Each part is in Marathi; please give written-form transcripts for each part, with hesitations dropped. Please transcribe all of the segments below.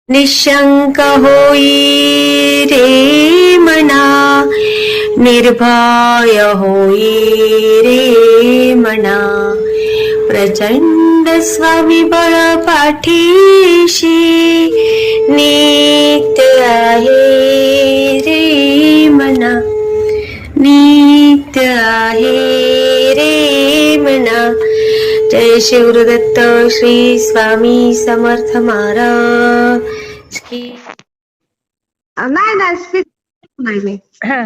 निशंक होई रे मना, निर्भय होई रे मना, प्रचंड स्वविबळ पाठीशी नित्य आहे रे मना, नित्य आहे रे मना. जय शिवदत्त श्री स्वामी समर्थ महाराज की. नाही नाही स्पीकर नाही मी. हा,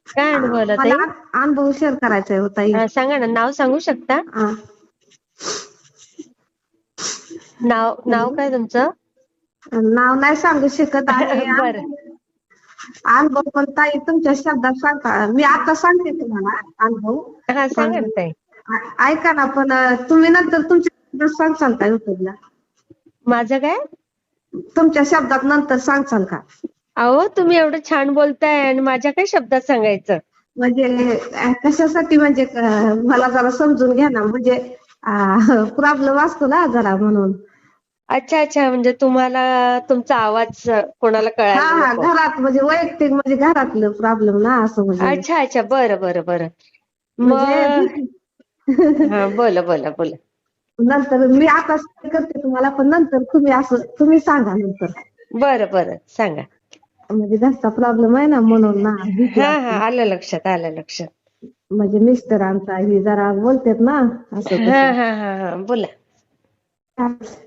काय अनुभवला ताई? मला अनुभव शेअर करायचा होता. सांगा ना, नाव सांगू शकता? नाव काय तुमचं? नाव नाही सांगू शकत आणि बरं. अनुभव पण ताई तुमच्या शब्दात सांगता. मी आता सांगते तुम्हाला अनुभव. हा, सांगा ना ताई. ऐका ना, पण तुम्ही नंतर तुमच्या शब्दात सांगसाल का युट्यूबला? माझं काय? तुमच्या शब्दात नंतर सांगसाल का? अहो, तुम्ही एवढं छान बोलताय आणि माझ्या काय शब्दात सांगायचं? म्हणजे कशासाठी, म्हणजे मला जरा समजून घ्या ना, म्हणजे प्रॉब्लेम असतो ना जरा, म्हणून. अच्छा अच्छा, म्हणजे तुम्हाला तुमचा आवाज कोणाला कळायला हा, नको. घरात म्हणजे वैयक्तिक, म्हणजे घरातलं प्रॉब्लेम ना, असं म्हणजे. अच्छा अच्छा, बरं बरं बरं. मग म्हणजे हा, बोला बोला बोला. नंतर मी आता करते तुम्हाला, पण नंतर तुम्ही सांगा नंतर. बरं बरं, सांगा. म्हणजे घरचा प्रॉब्लेम आहे ना, म्हणून ना भीती हा हा, वाटते. आलं लक्षात आलं लक्षात. म्हणजे मिस्टरांचा ही जरा बोलतात ना, असं हा तसं. हा हा हा, बोला.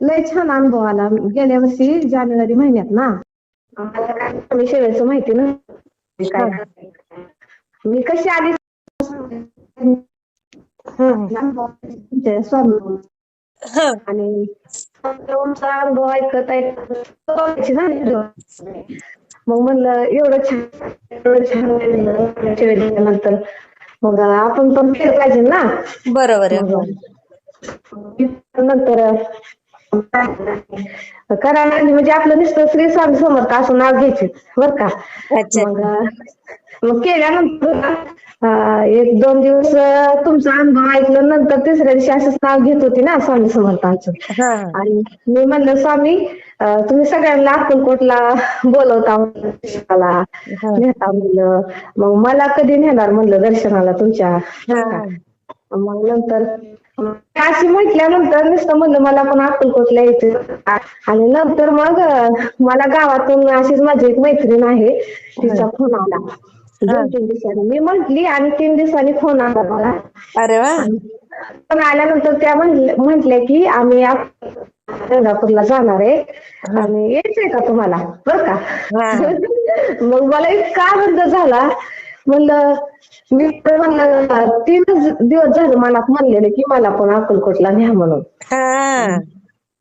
लय छान अनुभव आला गेल्या वर्षी जानेवारी महिन्यात ना. मला काय शेळीचं माहिती ना, हा. मी कशी आली हम्म. स्वामी हा. आणि तुमचा अनुभव ऐकत मग म्हणलं एवढं छान नंतर मग आपण पण केलं पाहिजे ना. बरोबर आहे. मग हो. नंतर करायला म्हणजे आपलं नुसतं श्री स्वामी समर्थ असं नाव घ्यायचे बर का. अच्छा मग अच्छा. मग केल्यानंतर एक दोन दिवस तुमचा अनुभव ऐकलं, नंतर तिसऱ्या दिवशी असंच नाव घेत होती ना स्वामी समर्थांचं. हा आणि मी म्हणलं स्वामी तुम्ही सगळ्यांना अक्कलकोटला बोलवता मला हा नेता म्हणलं, मग मला कधी नेणार म्हणलं दर्शनाला तुमच्या, हा बरं का. मग नंतर अशी म्हटल्यानंतर नुसतं म्हणलं मला पण अक्कलकोटला यायचं. आणि नंतर मग मला गावातून अशीच माझी एक मैत्रीण आहे, तिचा फोन आला हा. 2-3 दिवसांनी. मी म्हंटली आणि 3 दिवसांनी फोन आला मला. अरे वा. आणि पण आल्यानंतर त्या म्हटल्या की आम्ही गंगापूरला जाणार आहे हा आणि यायचंय का तुम्हाला, बर का. हा मग मला इतका आनंद झाला. म्हणलं मी तर म्हणलं 3च दिवस झाले मनात म्हणलेले की मला पण अक्कलकोटला न्या म्हणून. हा.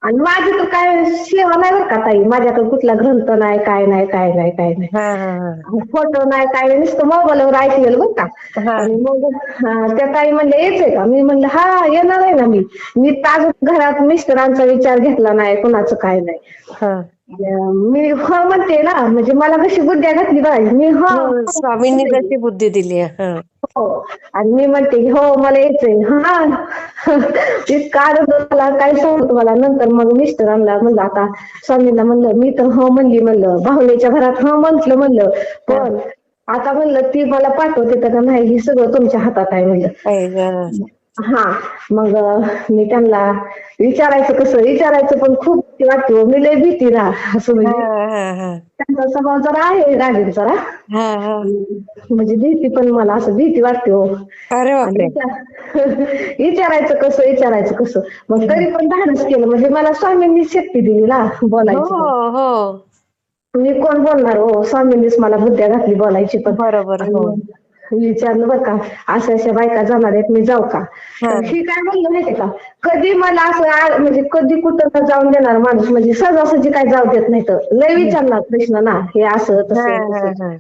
आणि माझी तर काय सेवा नाही बरं का ताई, माझ्याकडे कुठला ग्रंथ नाही, काय नाही काय नाही काय नाही, हा हा फोटो नाही काय नाही, नुसतं मोबाईलवर ऐकलेलं बरं का. हा. आणि मग त्या ताई म्हणले यायचंय का, मी म्हणलं हा येणार आहे ना. मी ताज घरात मिस्टरांचा विचार घेतला नाही, कुणाचं काय नाही. हा. मी हो म्हणते ना, म्हणजे मला कशी बुद्ध्या घातली बघा मी. हो हो, स्वामींनी तशी बुद्धी दिली आहे. हा. हो. आणि मी म्हणते की हो मला यायचंय. हा इतका आनंद झाला काय सांगू तुम्हाला. नंतर मग मिस्टरांना म्हणलं आता स्वामींना म्हणलं मी तर हो म्हणली म्हणलं, भावनेच्या घरात हो म्हंटल म्हणलं, पण आता म्हणलं ती मला पाठवते तर नाही हे सगळं तुमच्या हातात आहे म्हणलं. आई ग. हा. मग मी त्यांना विचारायचं पण खूप भीती वाटते. मी लय भीती ना असं, हा म्हणजे हा हा त्यांचा स्वभाव जरा आहे रागीट जरा. हा हा. म्हणजे भीती पण मला असं भीती वाटते हो. अरे आणि बापरे. विचारायचं कसं मग तरी पण धाडस केलं, म्हणजे मला स्वामींनी शक्ती दिली ना हो बोलायची पण. हो. मी कोण बोलणार हो, स्वामींनीच मला बुद्ध्या घातली बोलायची पण. बरोबर. आणि हो. मग विचारलं बरं का अशा बायका जाणार आहेत, मी जाऊ का. हा तर ही काय म्हणलं माहितीये का, कधी मला असं म्हणजे कधी कुठं जाऊन देणार माणूस, म्हणजे सहजासहजी काय जाऊ देत नाही. तर लय विचारणार प्रश्न ना, हे असं हा तसं हा तसं. हा.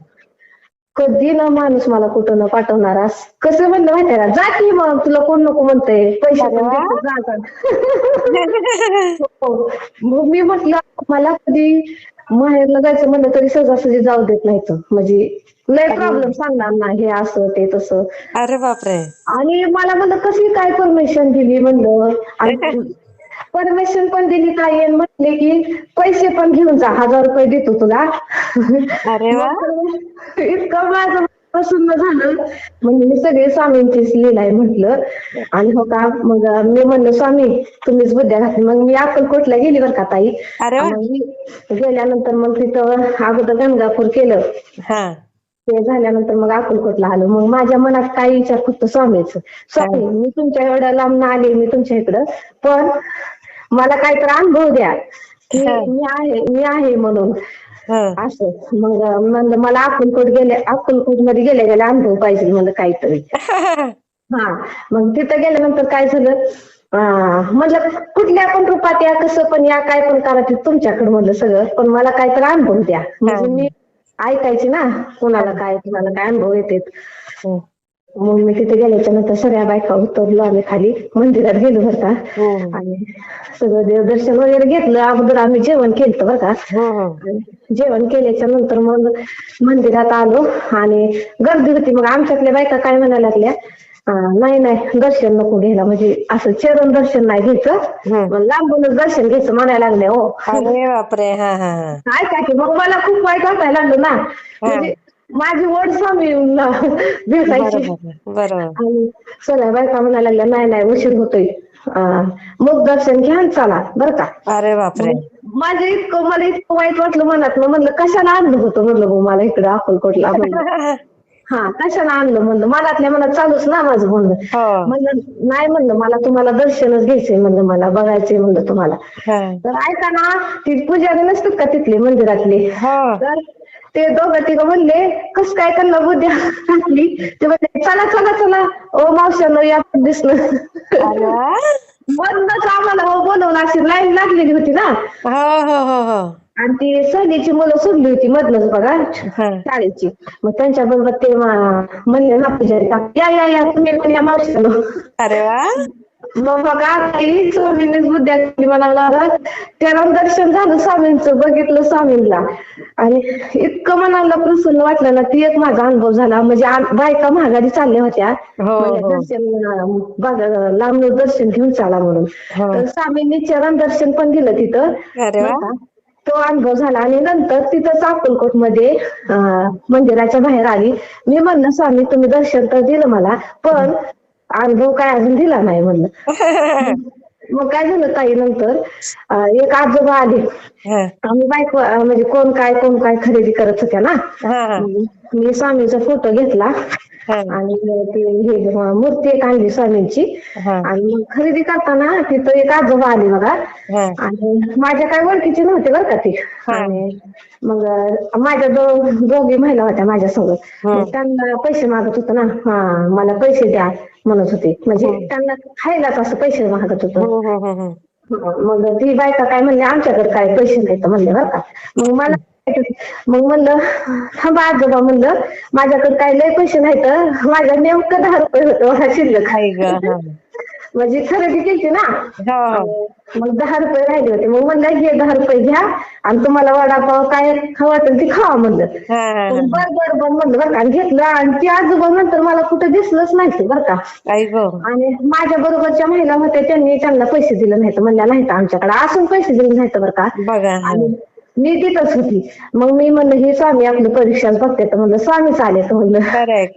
कधी ना माणूस मला कुठं न पाठवणार. कसं म्हणलं माहितीये का, जा की मग तुला कोण नको म्हणतंय, पैसे अरे पण वा. देतो जा. हो. मग मी म्हटलं मला कधी माहेरला जायचं म्हणलं तरी सहजासहजी जाऊ देत नाहीत, म्हणजे लय प्रॉब्लेम सांगणार ना, हे असं ते तसं. अरे बापरे. आणि मला म्हणलं कशी काय परमिशन दिली म्हणलं. आणि परमिशन पण दिली ताई आणि म्हटले की पैसे पण घेऊन जा, 1000 रुपये देतो तुला. अरे वा. मग तर इतकं माझं प्रसन्न झालं. म्हणजे मी सगळे स्वामींचीच लीला आहे म्हटलं. आणि हो का मग मी म्हणलं स्वामी तुम्हीच बुद्ध्या घातली. मग मी अक्कलकोटला गेली बरं का ताई. अरे वा. मग मी गेल्यानंतर मग तिथं अगोदर गंगापूर केलं. हा ते झाल्यानंतर मग अक्कलकोटला आलो. मग माझ्या मनात काय विचार फक्त स्वामीच. स्वामी मी तुमच्या एवढ्या लांब आले मी तुमच्या इकडं, पण मला काहीतरी अनुभव द्या की हा मी आहे म्हणून. हा. असं मग म्हणलं मला अक्कलकोट मध्ये गेल्या गेल्या अनुभव पाहिजे म्हणलं काहीतरी. हा मग तिथं गेल्यानंतर काय झालं, म्हणलं कुठल्या पण रूपात या कसं पण या काय पण करा ते तुमच्याकडे म्हणलं सगळं, पण मला काहीतरी अनुभव द्या. म्हणजे मी ऐकायची ना कुणाला काय अनुभव येते. हम्म. मग मी तिथे गेल्याच्या नंतर सगळ्या बायका उतरलो आम्ही खाली मंदिरात गेलो बरं का. हम्म. आणि सगळं देवदर्शन वगैरे घेतलं. अगोदर आम्ही जेवण केलं बरं का. हम्म. आणि जेवण केल्याच्या नंतर मग मंदिरात आलो आणि गर्दी होती. मग आमच्यातल्या बायका काय म्हणायला लागल्या, नाही नाही दर्शन नको घ्यायला, म्हणजे असं चरण दर्शन नाही घ्यायचं, मग लांबूनच दर्शन घ्यायचं म्हणायला लागले. हो अरे बापरे. हा हा हा. काय काय मग मला खूप वाईट वाटायला लागलं ना. म्हणजे माझी ओढ स्वामींना भेटायची. बरोबर बरोबर. आणि सगळ्या बायका म्हणायला लागल्या नाही नाही उशीर होतोय, मग दर्शन घ्या आणि चला बरं का. अरे बापरे. मला इतकं वाईट वाटलं मनात. म्हणलं कशाला आणलं होतं म्हणलं भाऊ मला इकडं अक्कलकोटला म्हणलं. हा कशाला आणलं म्हणलं, मनातल्या मनात चालूच ना माझं म्हणलं. हो. म्हणलं नाही म्हणलं मला तुम्हाला दर्शनच घ्यायचंय म्हणलं, मला बघायचंय म्हणलं तुम्हाला. हा. तर ऐका ना ती पुजारी नसतात का तिथले मंदिरातले, हो. तर ते दोघं तिघं म्हणले कस काय त्यांना बुद्धी घातली. ते म्हणले चला चला चला ओ मावशानं या दिसलं. अरे वा. मधनच आम्हाला बोलवलं, अशी लाईन लागलेली होती ना. हो हो हो हो. आणि ती सहलीची मुलं सोडली होती मधनच बघा शाळेची. मग त्यांच्या बरोबर ते म्हणले ना पुजारी या या या तुम्ही पण या मावशीनं. अरे वा. मग बघा काही स्वामींनीच बुद्ध्या घातली म्हणाला. त्याला दर्शन झालं स्वामींचं, बघितलं स्वामींना आणि इतकं मनाला प्रसन्न वाटलं ना. ती एक माझा अनुभव झाला. म्हणजे बायका महागारी चालल्या होत्या म्हणजे दर्शन लांब दर्शन घेऊन चाला म्हणून. तर स्वामींनी चरण दर्शन पण दिलं तिथं. अरे वा. तो अनुभव झाला. आणि नंतर तिथंच अक्कलकोट मध्ये मंदिराच्या बाहेर आली. मी म्हणलं स्वामी तुम्ही दर्शन तर दिलं मला, पण अनुभव काय अजून दिला नाही म्हणलं. मग काय झालं ताई नंतर एक आजोबा आले. आम्ही बायको म्हणजे कोण काय खरेदी करत होत्या ना. मी स्वामींचा फोटो घेतला आणि ती हे मूर्ती एक आणली स्वामींची. आणि मग खरेदी करताना तिथं एक आजोबा आले बघा. आणि माझ्या काय ओळखीचे नव्हते बरं का ते. आणि मग माझ्या दोघी महिला होत्या माझ्या सोबत. मग त्यांना पैसे मागत होते ना. मला पैसे द्या म्हणत होते, म्हणजे त्यांना खायलाच असं पैसे मागत होतं. मग ती बायका काय म्हणले आमच्याकडे काय पैसे नाहीत म्हणले बरं का. मग म्हणलं थांबा आजोबा म्हणलं माझ्याकडे काय लय पैसे नाहीत, माझ्या नेमकं 10 रुपये होतं शिल्लक. म्हणजे खरेदी केली ना. मग 10 रुपये राहिले होते. मग म्हणलं हे 10 रुपये घ्या आणि तुम्हाला वडापाव काय खावं वाटेल ते खावा म्हणलं. बरं म्हणलं बरं का. घेतलं आणि ती आजोबा नंतर मला कुठं दिसलंच नाही बरं का. आणि माझ्या बरोबरच्या महिला होत्या त्यांना पैसे दिले नाहीत, म्हणल्या नाहीत आमच्याकडे असून पैसे दिले नाहीत बरं का. आणि मी तिथंच होती. मग मी म्हणलं हे स्वामी आपलं परीक्षाच बघते म्हणलं स्वामीच आले तर म्हणलं.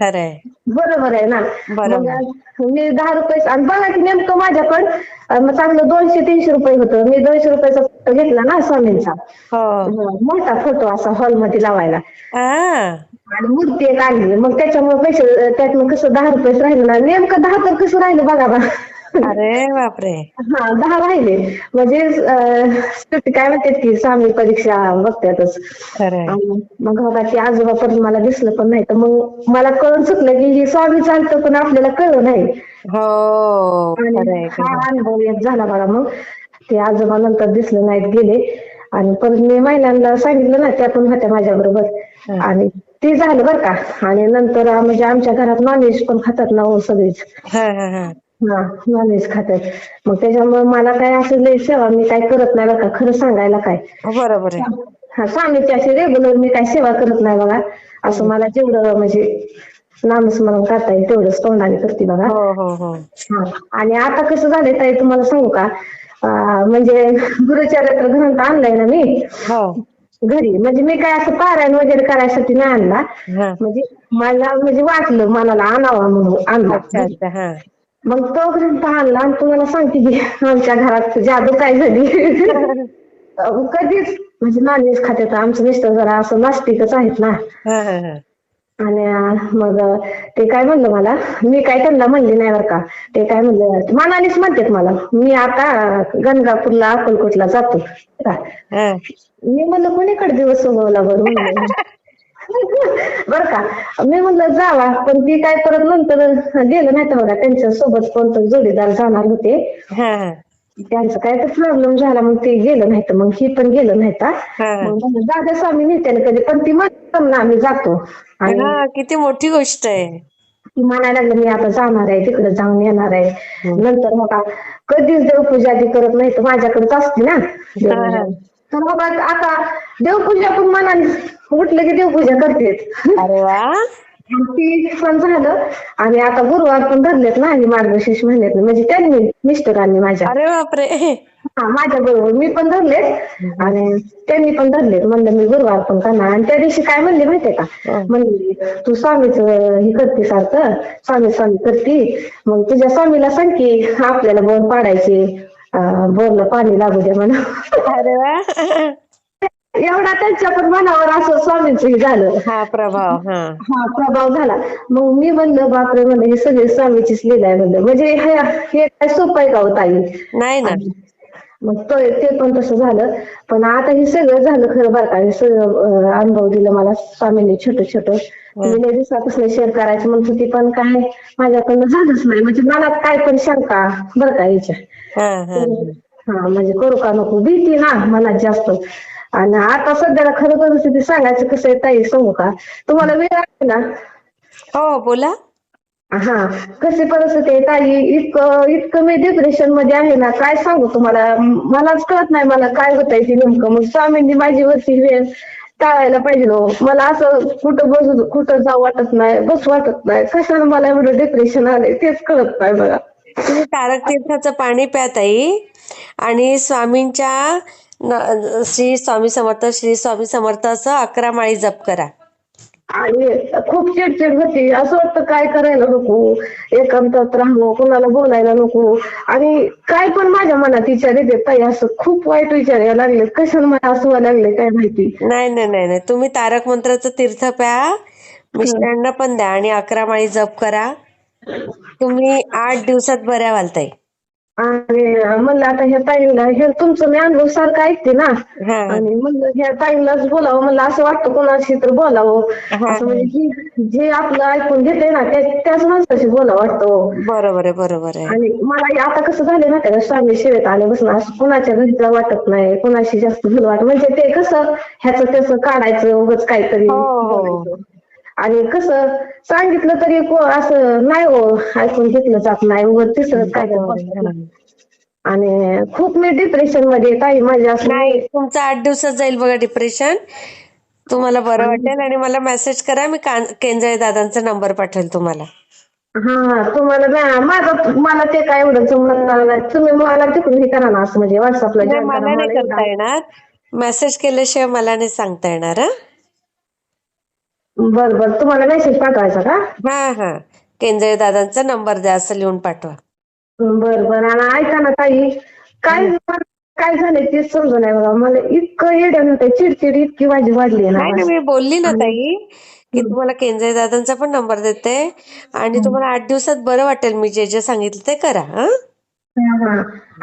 खरंय बरोबर आहे ना. मग मी 10 रुपये आणि बघा की नेमकं माझ्याकडं चांगलं 200-300 रुपये होतं. मी 200 रुपयाचा फोटो घेतला ना स्वामींचा, मोठा फोटो असा हॉलमध्ये लावायला. आणि मूर्ती एक आणली. मग त्याच्यामुळे पैसे त्यातनं कसं 10 रुपयेच राहिले ना. नेमकं 10 तर कसं राहिलं बघा बा. अरे बापरे. 10 राहिले. म्हणजे काय म्हणतात की स्वामी परीक्षा बघतातच. मग बघा ते आजोबा पण मला दिसलं पण नाही. तर मग मला कळून चुकलं की हे स्वामी चालतं पण आपल्याला कळलं नाही. आणि हा अनुभव एक झाला बघा. मग ते आजोबा नंतर दिसलं नाहीत गेले. आणि परत मी महिलांना सांगितलं ना त्या पण होत्या माझ्या बरोबर. आणि ते झालं बरं का. आणि नंतर म्हणजे आमच्या घरात नॉनव्हेज पण खातात ना हो सगळीच. नॉनव्हेज खातात. मग त्याच्यामुळे मला काय असं लय सेवा मी काय करत नाही बघा खरं सांगायला काय. बरोबर आहे. स्वामीची अशी रेग्युलर मी काय सेवा करत नाही बघा. असं मला जेवढं म्हणजे नामस्मरण करता येईल तेवढंच तोंडाने करते बघा. आणि आता कसं झालंय ताई तुम्हाला सांगू का, म्हणजे गुरुचरित्र ग्रंथ आणलाय ना मी हो. घरी. म्हणजे मी काय असं पारायण वगैरे करायसाठी नाही आणला. हा. म्हणजे मला म्हणजे वाटलं मनाला आणावा म्हणून आणला. अच्छा अच्छा. हा. मग तो ग्रंथ आणला आणि तुम्हाला सांगते की आमच्या घरात जादू काय झाली. कधीच म्हणजे नॉनव्हेज खात्यात आमचे मिस्टर जरा असं नास्तिकच आहेत ना. हा हा हा. आणि मग ते काय म्हणलं मला, मी काय त्यांना म्हणले नाही बरं का. ते काय म्हणलं मनानेच म्हणतात मला, मी आता गणगापूरला अक्कलकोटला जातो बरं का. हा. मी म्हणलं कोणीकडे दिवस उगवला बरं म्हणलं. बर का. मी म्हणलं जावा, पण ती काय परत नंतर गेलं नाही तर बघा, त्यांच्या सोबत कोणतं जोडीदार जाणार होते. हा हा. त्यांचं काय तर प्रॉब्लेम झाला मग ते गेलं नाही तर मग ही पण गेलं नाही तर हा. मग म्हणलं, दादा स्वामी नेते ना कधी, पण ती म्हणतात ना आम्ही जातो. आणि हा, किती मोठी गोष्ट आहे. ती म्हणायला लागलं मी आता जाणार आहे तिकडे जाऊन येणार आहे. हम्म. नंतर मग कधीच देवपूजा ती करत नाही तर माझ्याकडेच असते ना देवपूजा. हा. तर मग आता देवपूजा पण मनाने उठलं की देवपूजा करते. अरे वा. ती पण झालं आणि आता गुरुवार पण धरलेत ना आणि मार्गशीर्ष महिन्यात, म्हणजे त्यांनी मिस्टरांनी माझ्या अरे बापरे. माझ्या बरोबर मी पण धरलेत आणि त्यांनी पण धरलेत. म्हणलं मी गुरुवार पण करणार. आणि त्या दिवशी काय म्हणले माहितीये का, म्हणली तू स्वामीच हे करते सारखं, स्वामी स्वामी करते, मग तुझ्या स्वामीला सांग की आपल्याला बोर पाडायचे, बोरला पाणी लागू दे म्हणा. अरे वा. एवढा त्यांच्या पण मनावर असं स्वामींचं हे झालं. हा प्रभाव. हा. हा प्रभाव झाला. मग मी म्हणलं बापरे, म्हणलं हे सगळे स्वामीचीच लीला आहे म्हणलं. म्हणजे हे काय सोपं आहे का हो ताई. नाही ना. मग ते पण तसं झालं. पण आता हे सगळं झालं खरं बरं का. हे सगळं अनुभव दिलं मला स्वामींनी छोटं छोटं. मी लय दिवसापासून शेअर करायचं म्हणत होती पण काय माझ्याकडनं झालंच नाही. म्हणजे मनात काय पण शंका बरं का याच्या. हा हा. हा म्हणजे करू का नको भीती ना मनात जास्त. आणि आता सध्याला खरं परिस्थिती सांगायचं कसं आहे ताई सांगू का, तुम्हाला वेळ आहे ना. हो बोला. हा कशी परिस्थिती आहे ताई, इतकं मी डिप्रेशन मध्ये आहे ना, काय सांगू तुम्हाला. मलाच कळत नाही मला काय होतंय ते नेमकं. मग स्वामींनी माझी वरची वेळ टाळायला पाहिजे हो. मला असं कुठं जाऊ वाटत नाही, बस वाटत नाही. कशाला मला एवढं डिप्रेशन आलंय तेच कळत नाही बघा. तुम्ही तारक तीर्थाचं पाणी प्या ताई, आणि स्वामींच्या श्री स्वामी समर्थ श्री स्वामी समर्थ असं 11 माळी जप करा. आणि खूप चिडचिड होती. असं वाटतं काय करायला नको, एकांतात राहावं, कोणाला बोलायला नको. आणि काय पण माझ्या मनात विचार येते ताई, असं खूप वाईट विचार यायला लागले. कशाला मला असं व्हायला लागले काय माहिती. नाही नाही नाही नाही, तुम्ही तारक मंत्राचं तीर्थ प्या, मिस्टरांना पण द्या, आणि 11 माळी जप करा. तुम्ही 8 दिवसात बऱ्या व्हाल ताई. आणि म्हणलं आता ह्या ताईला हे तुमचं मी अनुभव सारखं ऐकते ना, हा आणि म्हणलं ह्या ताईलाच बोलावं. म्हणलं असं वाटतं कोणाशी तर बोलावं. हा. असं म्हणजे जे आपलं ऐकून घेते ना त्याच माणसाशी बोलावं वाटतं. बरोबर आहे बरोबर आहे. आणि मला आता कसं झालं ना त्या स्वामी सेवेत आल्यापासून असं कुणाच्या घरी जावं वाटत नाही, कुणाशी जास्त बोलू वाटत. म्हणजे ते कसं ह्याचं त्याचं काढायचं उगाच काहीतरी बोलायचं. आणि कसं सांगितलं तरी असं नाही हो, ऐकून घेतलं जात नाही, उगाच तिसरंच काय. आणि खूप मी डिप्रेशन मध्ये ताई माझ्या असं. नाही, तुमचं 8 दिवसात जाईल बघा डिप्रेशन. तुम्हाला बरं वाटेल. आणि मला मेसेज करा, मी केंजळे दादांचा नंबर पाठवेल तुम्हाला. हा तुम्हाला मला ते काय एवढं जमणार नाही. तुम्ही मला तिकडून हे करा ना, असं म्हणजे व्हॉट्सअपला जॉईन करा. मला नाही करता येणार, मेसेज केल्याशिवाय मला नाही सांगता येणार. बरं बरं, तुम्हाला मेसेज पाठवायचा का? हा हा, केंजळे दादांचा नंबर द्या असं लिहून पाठवा. बरं बरं. आणि ऐका ना ताई, काय झालंय तेच समजून नाही बघा. मला इतकं येडं होतंय, चिडचिड इतकी माझी वाढली ना. नाही, मी बोलली ना ताई की तुम्हाला केंजळे दादांचा पण नंबर देते, आणि तुम्हाला 8 दिवसात बरं वाटेल. मी जे जे सांगितलं ते करा.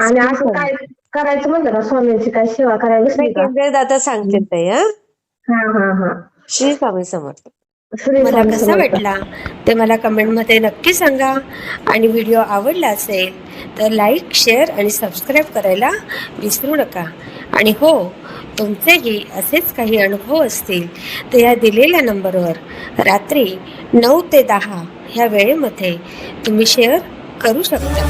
आणि असं काय करायचं म्हणलं ना, स्वामींची काय सेवा करायला बसली का? केंजळे दादा सांगतील ताई. श्री स्वामी समर्थ. मला कसा वाटला ते मला कमेंटमध्ये नक्की सांगा. आणि व्हिडिओ आवडला असेल तर लाईक, शेअर आणि सबस्क्राईब करायला विसरू नका. आणि हो, तुमचेही असेच काही अनुभव असतील तर या दिलेल्या नंबरवर रात्री 9 ते 10 ह्या वेळेमध्ये तुम्ही शेअर करू शकता.